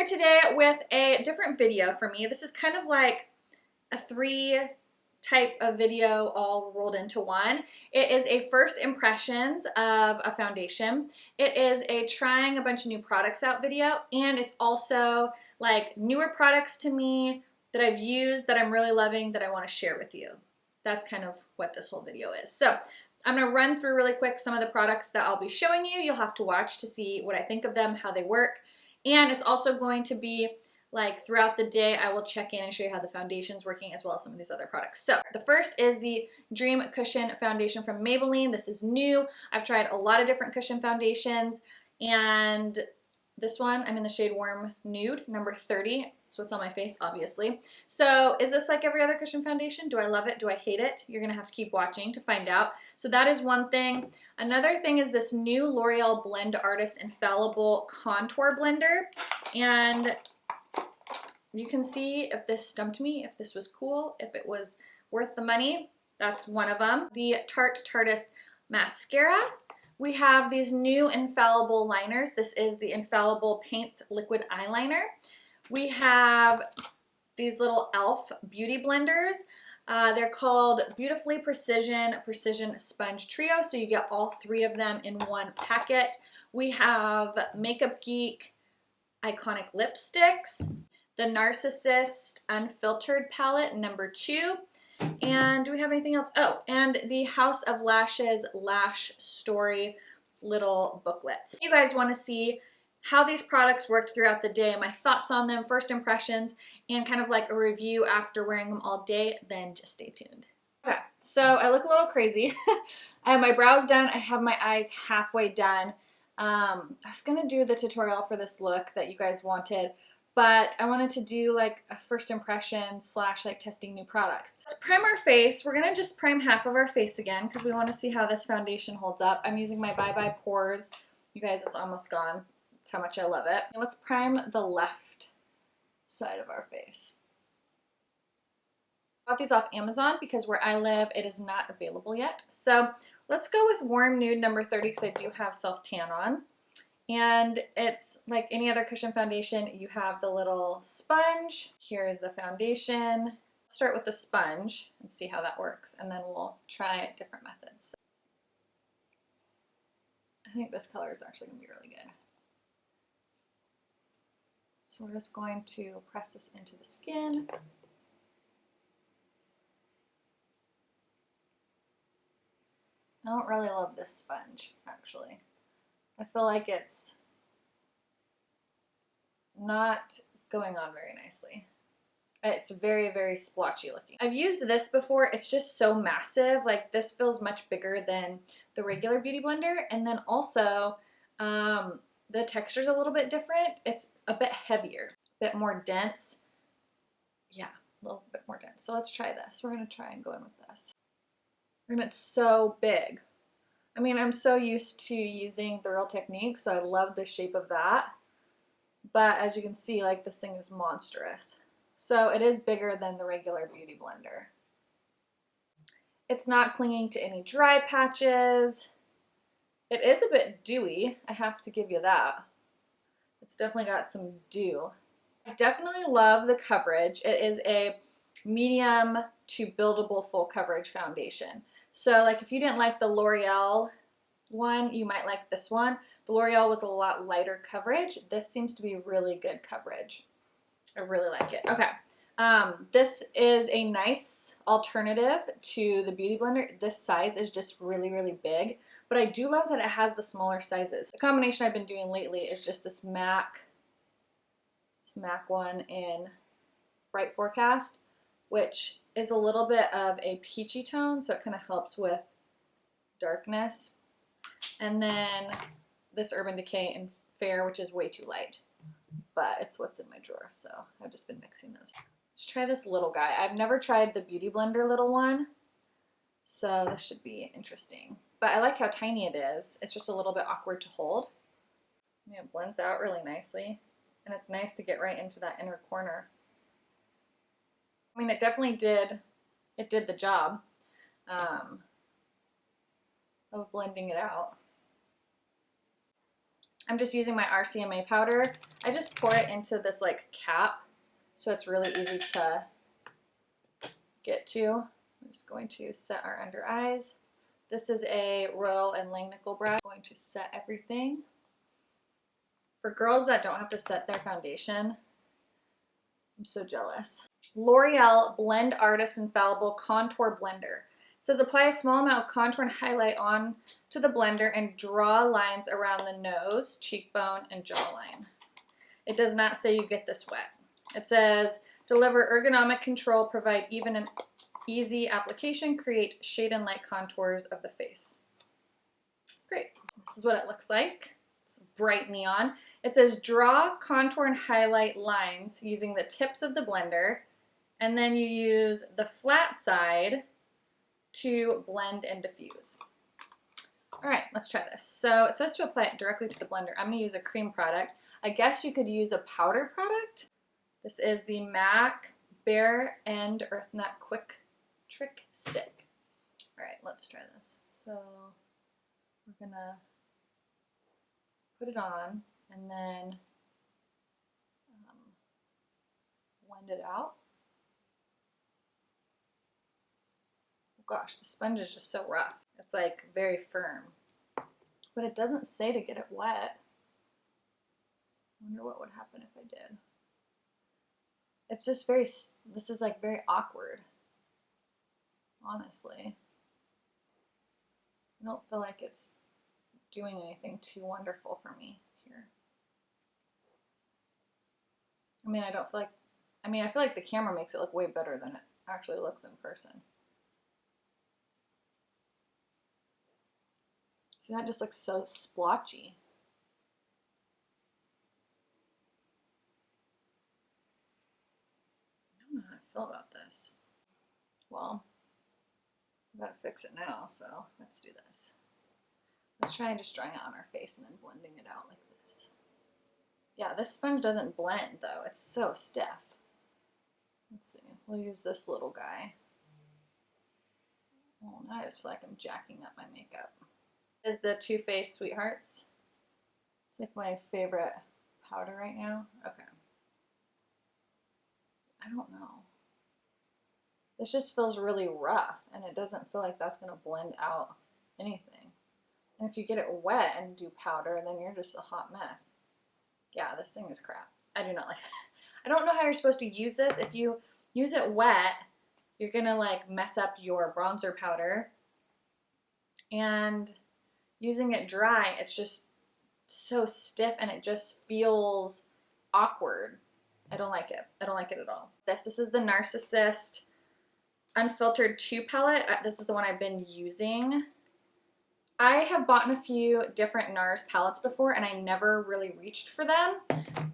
here today with a different video for me. This is kind of like a 3 type of video all rolled into one. It is a first impressions of a foundation. It is a trying a bunch of new products out video, and it's also like newer products to me that I've used that I'm really loving that I want to share with you. That's kind of what this whole video is. So I'm going to run through really quick some of the products that I'll be showing you. You'll have to watch to see what I think of them, how they work. And it's also going to be like throughout the day, I will check in and show you how the foundation's working as well as some of these other products. So the first is the Dream Cushion Foundation from Maybelline. This is new. I've tried a lot of different cushion foundations, and this one, I'm in the shade Warm Nude, number 30. So it's on my face, obviously. So is this like every other cushion foundation? Do I love it? Do I hate it? You're gonna have to keep watching to find out. So that is one thing. Another thing is this new L'Oreal Blend Artist Infallible Contour Blender. And you can see if this stumped me, if this was cool, if it was worth the money. That's one of them. The Tarte Tartiest Mascara. We have these new Infallible liners. This is the Infallible Paints Liquid Eyeliner. We have these little e.l.f. beauty blenders. They're called Beautifully Precision Sponge Trio, so you get all 3 of them in one packet. We have Makeup Geek Iconic Lipsticks, the Narcissist Unfiltered palette, number 2. And do we have anything else? Oh, and the House of Lashes Lash Story little booklets. If you guys want to see how these products worked throughout the day, my thoughts on them, first impressions, and kind of like a review after wearing them all day, then just stay tuned. Okay, so I look a little crazy. I have my brows done. I have my eyes halfway done. I was gonna do the tutorial for this look that you guys wanted, but I wanted to do like a first impression / like testing new products. Let's prime our face. We're gonna just prime half of our face again because we want to see how this foundation holds up. I'm using my Bye Bye Pores. You guys, it's almost gone. That's how much I love it. And let's prime the left side of our face. I bought these off Amazon because where I live, it is not available yet. So let's go with Warm Nude number 30 because I do have self-tan on. And it's like any other cushion foundation, you have the little sponge. Here's the foundation. Let's start with the sponge and see how that works, and then we'll try different methods. I think this color is actually gonna be really good. So we're just going to press this into the skin. I don't really love this sponge, actually. I feel like it's not going on very nicely. It's very, very splotchy looking. I've used this before. It's just so massive. Like, this feels much bigger than the regular Beauty Blender. And then also, the texture's a little bit different. It's a bit heavier, a bit more dense. Yeah, a little bit more dense. So let's try this. We're gonna try and go in with this. And it's so big. I mean, I'm so used to using the Real Technique, so I love the shape of that. But as you can see, like, this thing is monstrous. So it is bigger than the regular Beauty Blender. It's not clinging to any dry patches. It is a bit dewy, I have to give you that. It's definitely got some dew. I definitely love the coverage. It is a medium to buildable full coverage foundation. So like if you didn't like the L'Oreal one, you might like this one. The L'Oreal was a lot lighter coverage. This seems to be really good coverage. I really like it. Okay. This is a nice alternative to the Beauty Blender. This size is just really, really big. But I do love that it has the smaller sizes. The combination I've been doing lately is just this MAC one in Bright Forecast, which is a little bit of a peachy tone, so it kind of helps with darkness. And then this Urban Decay in Fair, which is way too light, but it's what's in my drawer, so I've just been mixing those. Let's try this little guy. I've never tried the Beauty Blender little one, so this should be interesting. But I like how tiny it is. It's just a little bit awkward to hold. I mean, it blends out really nicely, and it's nice to get right into that inner corner. I mean, it definitely did the job of blending it out. I'm just using my RCMA powder. I just pour it into this like cap, so it's really easy to get to. I'm just going to set our under eyes. This is a Royal and Langnickel brush. I'm going to set everything. For girls that don't have to set their foundation, I'm so jealous. L'Oreal Blend Artist Infallible Contour Blender. It says apply a small amount of contour and highlight on to the blender and draw lines around the nose, cheekbone, and jawline. It does not say you get this wet. It says deliver ergonomic control, provide even and easy application, create shade and light contours of the face. Great. This is what it looks like. It's bright neon. It says draw, contour, and highlight lines using the tips of the blender, and then you use the flat side to blend and diffuse. All right, let's try this. So it says to apply it directly to the blender. I'm gonna use a cream product. I guess you could use a powder product. This is the MAC Bare End Earth Nut Quick Trick Stick. All right, let's try this. So we're gonna put it on and then blend it out. Gosh, the sponge is just so rough. It's like very firm. But it doesn't say to get it wet. I wonder what would happen if I did. It's just very, this is like very awkward. Honestly. I don't feel like it's doing anything too wonderful for me here. I mean, I feel like the camera makes it look way better than it actually looks in person. See, that just looks so splotchy. I don't know how I feel about this. Well, I've got to fix it now, so let's do this. Let's try and just drawing it on our face and then blending it out like this. Yeah, this sponge doesn't blend though. It's so stiff. Let's see. We'll use this little guy. Oh, now I just feel like I'm jacking up my makeup. Is the Too Faced Sweethearts. It's like my favorite powder right now. Okay. I don't know. This just feels really rough and it doesn't feel like that's going to blend out anything. And if you get it wet and do powder, then you're just a hot mess. Yeah, this thing is crap. I do not like it. I don't know how you're supposed to use this. If you use it wet, you're going to like mess up your bronzer powder. And using it dry, it's just so stiff and it just feels awkward. I don't like it. I don't like it at all. This is the Narcissist Unfiltered 2 palette. This is the one I've been using. I have bought a few different Nars palettes before and I never really reached for them.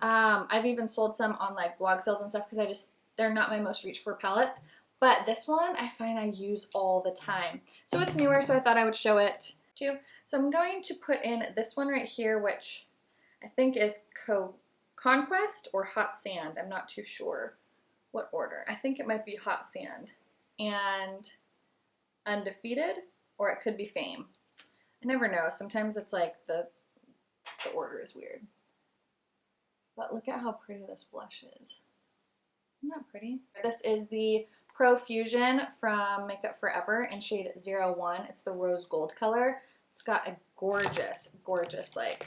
I've even sold some on like blog sales and stuff because they're not my most reached for palettes. But this one I find I use all the time. So it's newer, so I thought I would show it too. So I'm going to put in this one right here, which I think is Conquest or Hot Sand. I'm not too sure what order. I think it might be Hot Sand. And Undefeated, or it could be Fame. I never know. Sometimes it's like the order is weird. But look at how pretty this blush is. Isn't that pretty? This is the Pro Fusion from Makeup Forever in shade 01. It's the rose gold color. It's got a gorgeous, gorgeous like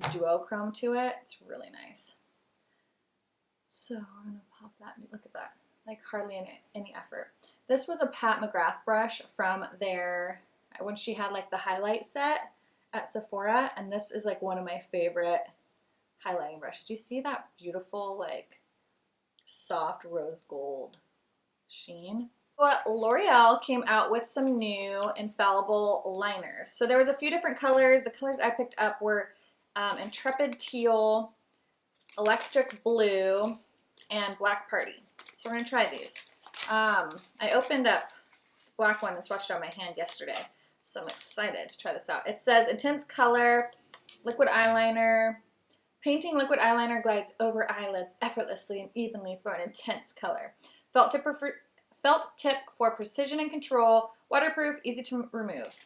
duochrome to it. It's really nice. So we're gonna pop that. Look at that. Like hardly any effort. This was a Pat McGrath brush from their, when she had like the highlight set at Sephora, and this is like one of my favorite highlighting brushes. Do you see that beautiful like soft rose gold sheen? But L'Oreal came out with some new Infallible liners. So there was a few different colors. The colors I picked up were Intrepid Teal, Electric Blue, and Black Party. So we're going to try these. I opened up the black one and swatched it on my hand yesterday. So I'm excited to try this out. It says Intense Color, Liquid Eyeliner. Painting liquid eyeliner glides over eyelids effortlessly and evenly for an intense color. Felt tip for precision and control. Waterproof, easy to remove.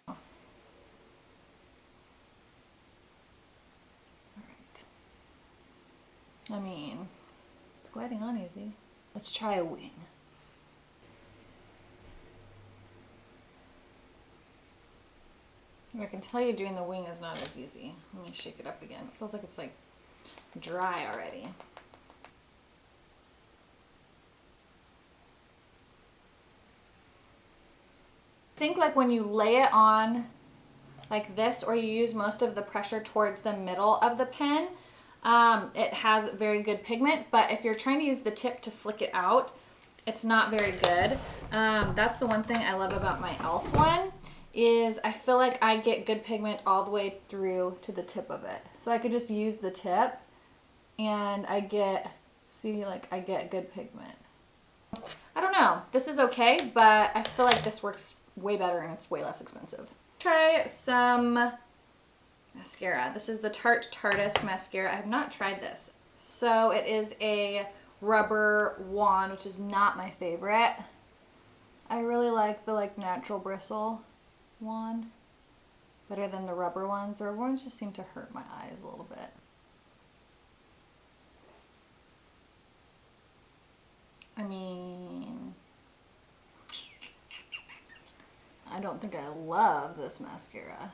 I mean, it's gliding on easy. Let's try a wing. I can tell you doing the wing is not as easy. Let me shake it up again. It feels like it's like dry already. I think like when you lay it on like this, or you use most of the pressure towards the middle of the pen, it has very good pigment, but if you're trying to use the tip to flick it out, it's not very good. That's the one thing I love about my e.l.f. one, is I feel like I get good pigment all the way through to the tip of it. So I could just use the tip and I get, see, like I get good pigment. I don't know, this is okay, but I feel like this works way better and it's way less expensive. Try some mascara. This is the Tarte Tartiest mascara. I have not tried this. So it is a rubber wand, which is not my favorite. I really like the like natural bristle wand better than the rubber ones. The rubber ones just seem to hurt my eyes a little bit. I mean, I don't think I love this mascara.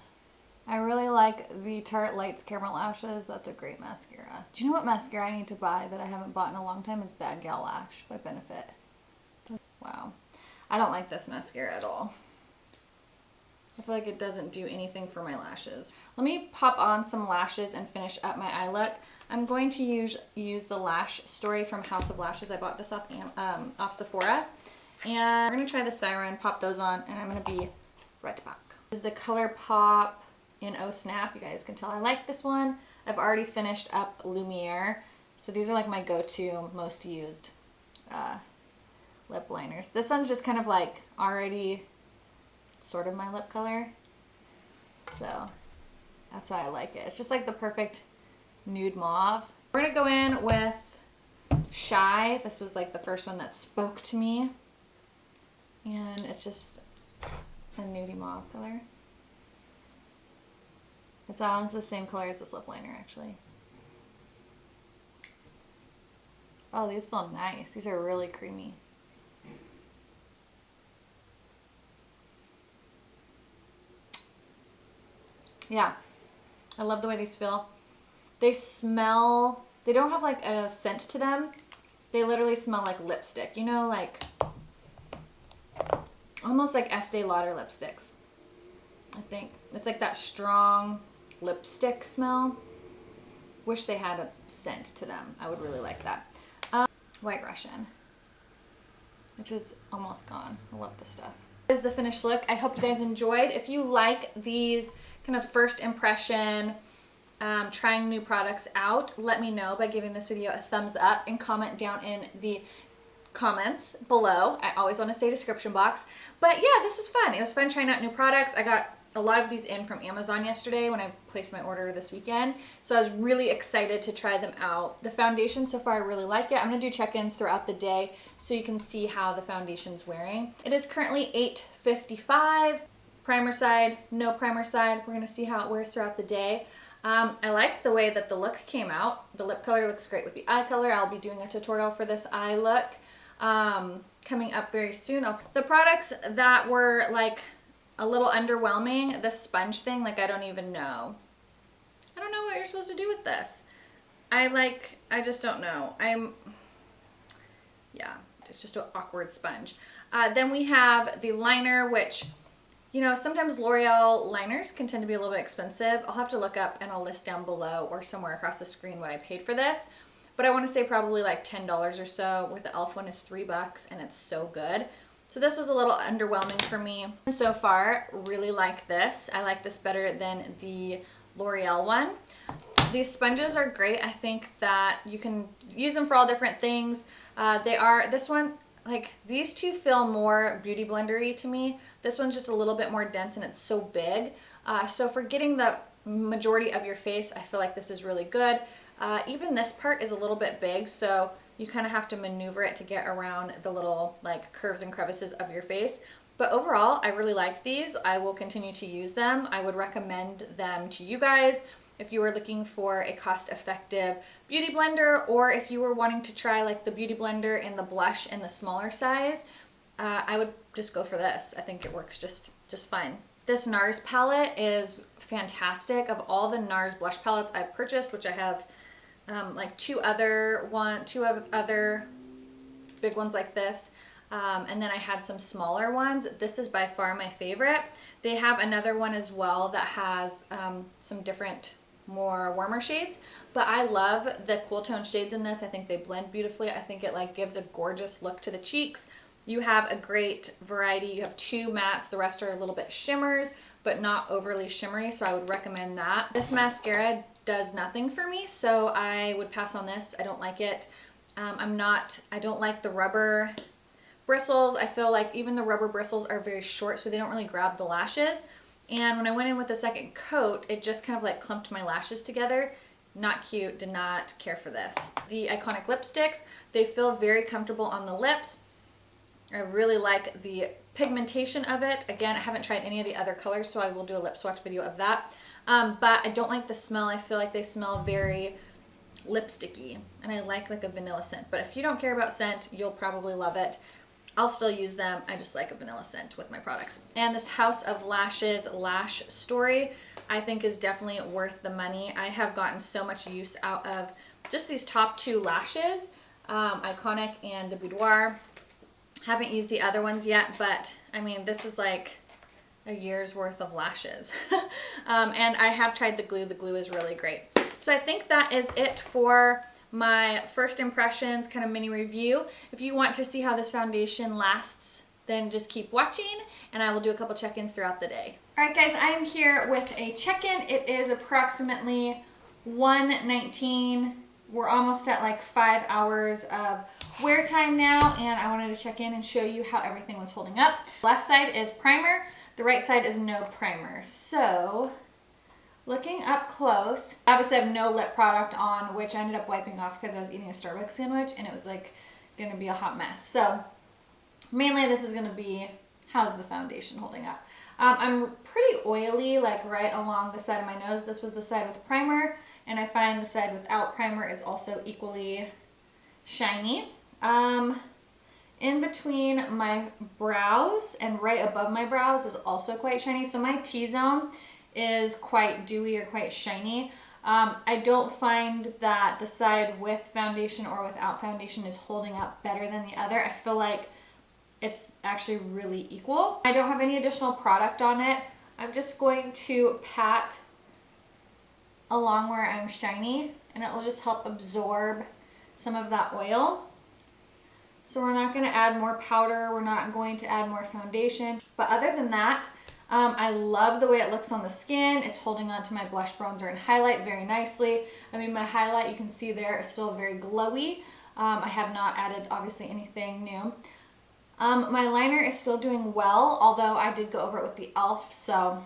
I really like the Tarte Lights Caramel Lashes. That's a great mascara. Do you know what mascara I need to buy that I haven't bought in a long time? Is Bad Gal Lash by Benefit. Wow. I don't like this mascara at all. I feel like it doesn't do anything for my lashes. Let me pop on some lashes and finish up my eye look. I'm going to use the Lash Story from House of Lashes. I bought this off Sephora. And we're going to try the Siren, pop those on, and I'm going to be right back. This is the ColourPop in Oh Snap. You guys can tell I like this one. I've already finished up Lumiere. So these are like my go-to, most used lip liners. This one's just kind of like already sort of my lip color. So that's why I like it. It's just like the perfect nude mauve. We're gonna go in with Shy. This was like the first one that spoke to me. And it's just a nudie mauve color. It's almost the same color as this lip liner actually. Oh, these feel nice. These are really creamy. Yeah, I love the way these feel. They smell, they don't have like a scent to them. They literally smell like lipstick, you know, like almost like Estee Lauder lipsticks. I think it's like that strong lipstick smell. Wish they had a scent to them. I would really like that. White Russian, which is almost gone. I love this stuff. This is the finished look. I hope you guys enjoyed. If you like these kind of first impression, trying new products out, let me know by giving this video a thumbs up and comment down in the comments below. I always want to say description box. But yeah, this was fun. It was fun trying out new products. I got a lot of these in from Amazon yesterday when I placed my order this weekend. So I was really excited to try them out. The foundation so far, I really like it. I'm going to do check-ins throughout the day so you can see how the foundation's wearing. It is currently 8:55. Primer side, no primer side. We're going to see how it wears throughout the day. I like the way that the look came out. The lip color looks great with the eye color. I'll be doing a tutorial for this eye look coming up very soon. The products that were like a little underwhelming, the sponge thing, like I don't even know. I don't know what you're supposed to do with this. I just don't know. Yeah, it's just an awkward sponge. Then we have the liner, which, you know, sometimes L'Oreal liners can tend to be a little bit expensive. I'll have to look up and I'll list down below or somewhere across the screen what I paid for this. But I want to say probably like $10 or so, where the e.l.f. one is $3 and it's so good. So this was a little underwhelming for me. And so far, really like this. I like this better than the L'Oreal one. These sponges are great. I think that you can use them for all different things. This one, like these two feel more beauty blendery to me. This one's just a little bit more dense and it's so big. So for getting the majority of your face, I feel like this is really good. Even this part is a little bit big, so you kind of have to maneuver it to get around the little like curves and crevices of your face. But overall, I really like these. I will continue to use them. I would recommend them to you guys. if you were looking for a cost-effective beauty blender, or if you were wanting to try like the beauty blender in the blush in the smaller size, I would just go for this. I think it works just fine. This Nars palette is fantastic. Of all the Nars blush palettes I've purchased, which I have like two other big ones like this, and then I had some smaller ones. This is by far my favorite. They have another one as well that has some different, more warmer shades, but I love the cool tone shades in this. I think they blend beautifully. I think it like gives a gorgeous look to the cheeks. You have a great variety. You have two mattes, the rest are a little bit shimmers, but not overly shimmery, so I would recommend that. This mascara does nothing for me, so I would pass on this. I don't like it. I don't like the rubber bristles. I feel like even the rubber bristles are very short, so they don't really grab the lashes. And when I went in with the second coat, it just kind of like clumped my lashes together. Not cute, did not care for this. The Iconic lipsticks, they feel very comfortable on the lips. I really like the pigmentation of it. Again, I haven't tried any of the other colors, so I will do a lip swatch video of that. But I don't like the smell. I feel like they smell very lipsticky, and I like a vanilla scent. But if you don't care about scent, you'll probably love it. I'll still use them. I just like a vanilla scent with my products. And this House of Lashes Lash Story, I think is definitely worth the money. I have gotten so much use out of just these top two lashes, Iconic and the Boudoir. Haven't used the other ones yet, but I mean, this is like a year's worth of lashes. And I have tried the glue. The glue is really great. So I think that is it for my first impressions kind of mini review. If you want to see how this foundation lasts, then just keep watching, and I will do a couple check-ins throughout the day. All right, guys, I am here with a check-in. It is approximately 1:19. We're almost at like 5 hours of wear time now, and I wanted to check in and show you how everything was holding up. Left side is primer, the right side is no primer. So looking up close, obviously I have no lip product on, which I ended up wiping off because I was eating a Starbucks sandwich and it was like gonna be a hot mess. So mainly this is gonna be, how's the foundation holding up? I'm pretty oily, like right along the side of my nose. This was the side with primer, and I find the side without primer is also equally shiny. In between my brows and right above my brows is also quite shiny. So my T-zone is quite dewy or quite shiny. I don't find that the side with foundation or without foundation is holding up better than the other. I feel like it's actually really equal. I don't have any additional product on it. I'm just going to pat along where I'm shiny, and it will just help absorb some of that oil. So we're not going to add more powder. We're not going to add more foundation. But other than that, I love the way it looks on the skin. It's holding on to my blush, bronzer, and highlight very nicely. I mean, my highlight, you can see there, is still very glowy. I have not added, obviously, anything new. My liner is still doing well, although I did go over it with the e.l.f., so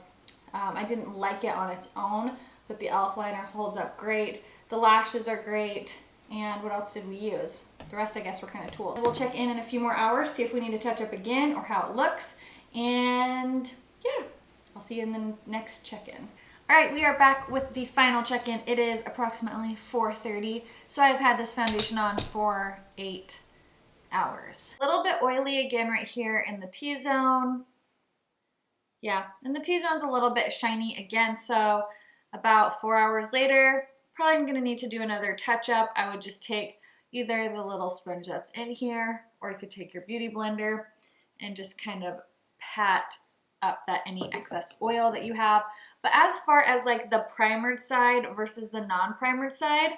I didn't like it on its own, but the e.l.f. liner holds up great. The lashes are great, and what else did we use? The rest, I guess, were kind of tools. We'll check in a few more hours, see if we need to touch up again or how it looks, and yeah, I'll see you in the next check-in. All right, we are back with the final check-in. It is approximately 4:30, so I've had this foundation on for 8 hours. A little bit oily again right here in the T-zone. Yeah, and the T-zone's a little bit shiny again, so about 4 hours later, probably gonna need to do another touch-up. I would just take either the little sponge that's in here, or you could take your beauty blender and just kind of pat up that any excess oil that you have. But as far as like the primered side versus the non-primered side,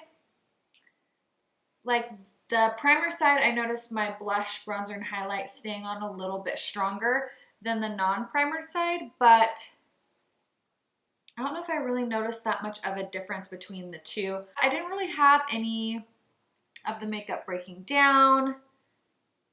like the primer side, I noticed my blush, bronzer, and highlight staying on a little bit stronger than the non-primered side, but I don't know if I really noticed that much of a difference between the two. I didn't really have any of the makeup breaking down.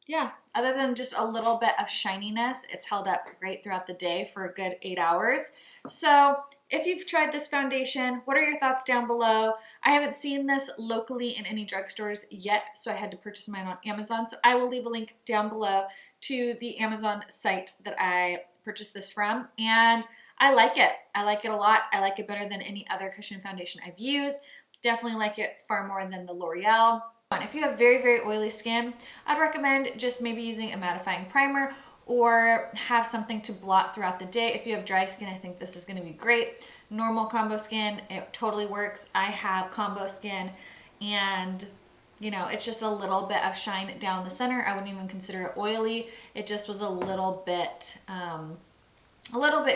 Yeah, other than just a little bit of shininess, it's held up great throughout the day for a good 8 hours. So if you've tried this foundation, what are your thoughts down below? I haven't seen this locally in any drugstores yet, so I had to purchase mine on Amazon. So I will leave a link down below to the Amazon site that I purchased this from. And I like it. I like it a lot. I like it better than any other cushion foundation I've used. Definitely like it far more than the L'Oreal. If you have very, very oily skin, I'd recommend just maybe using a mattifying primer or have something to blot throughout the day. If you have dry skin, I think this is going to be great. Normal combo skin, it totally works. I have combo skin, and you know, it's just a little bit of shine down the center. I wouldn't even consider it oily. It just was a little bit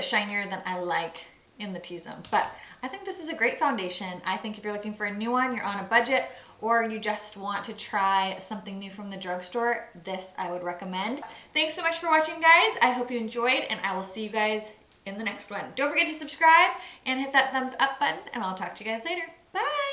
shinier than I like in the T-zone. But I think this is a great foundation. I think if you're looking for a new one, you're on a budget, or you just want to try something new from the drugstore, this I would recommend. Thanks so much for watching, guys. I hope you enjoyed, and I will see you guys in the next one. Don't forget to subscribe and hit that thumbs up button, and I'll talk to you guys later. Bye!